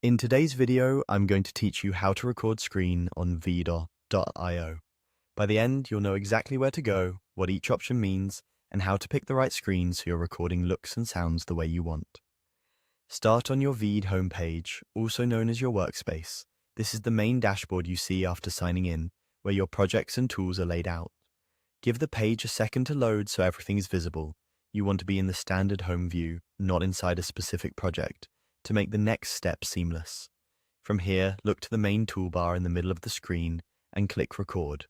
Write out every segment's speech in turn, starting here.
In today's video, I'm going to teach you how to record screen on Veed.io. By the end, you'll know exactly where to go, what each option means, and how to pick the right screen so your recording looks and sounds the way you want. Start on your Veed homepage, also known as your workspace. This is the main dashboard you see after signing in, where your projects and tools are laid out. Give the page a second to load so everything is visible. You want to be in the standard home view, not inside a specific project, to make the next step seamless. From here, look to the main toolbar in the middle of the screen and click Record.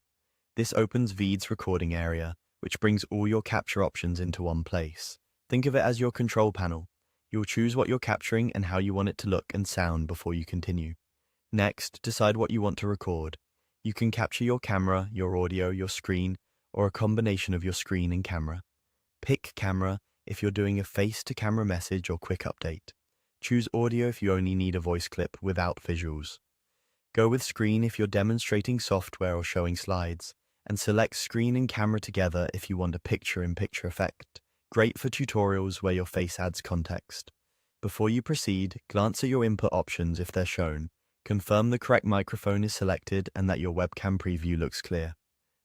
This opens Veed's recording area, which brings all your capture options into one place. Think of it as your control panel. You'll choose what you're capturing and how you want it to look and sound before you continue. Next, decide what you want to record. You can capture your camera, your audio, your screen, or a combination of your screen and camera. Pick camera if you're doing a face-to-camera message or quick update. Choose audio if you only need a voice clip without visuals. Go with screen if you're demonstrating software or showing slides, and select screen and camera together if you want a picture-in-picture effect. Great for tutorials where your face adds context. Before you proceed, glance at your input options if they're shown. Confirm the correct microphone is selected and that your webcam preview looks clear.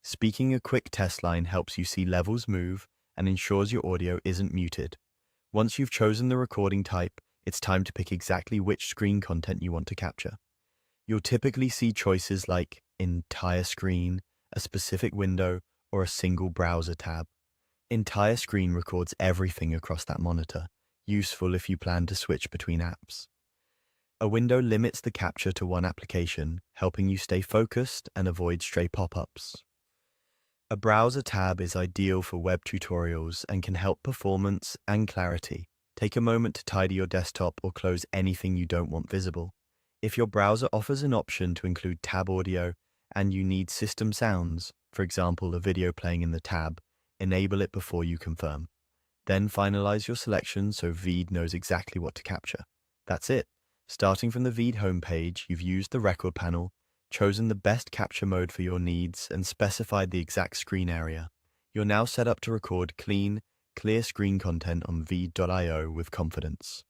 Speaking a quick test line helps you see levels move and ensures your audio isn't muted. Once you've chosen the recording type, it's time to pick exactly which screen content you want to capture. You'll typically see choices like entire screen, a specific window, or a single browser tab. Entire screen records everything across that monitor, useful if you plan to switch between apps. A window limits the capture to one application, helping you stay focused and avoid stray pop-ups. A browser tab is ideal for web tutorials and can help performance and clarity. Take a moment to tidy your desktop or close anything you don't want visible. If your browser offers an option to include tab audio and you need system sounds, for example, a video playing in the tab, enable it before you confirm. Then finalize your selection so Veed knows exactly what to capture. That's it. Starting from the Veed homepage, you've used the record panel, chosen the best capture mode for your needs, and specified the exact screen area. You're now set up to record clean, clear screen content on Veed.io with confidence.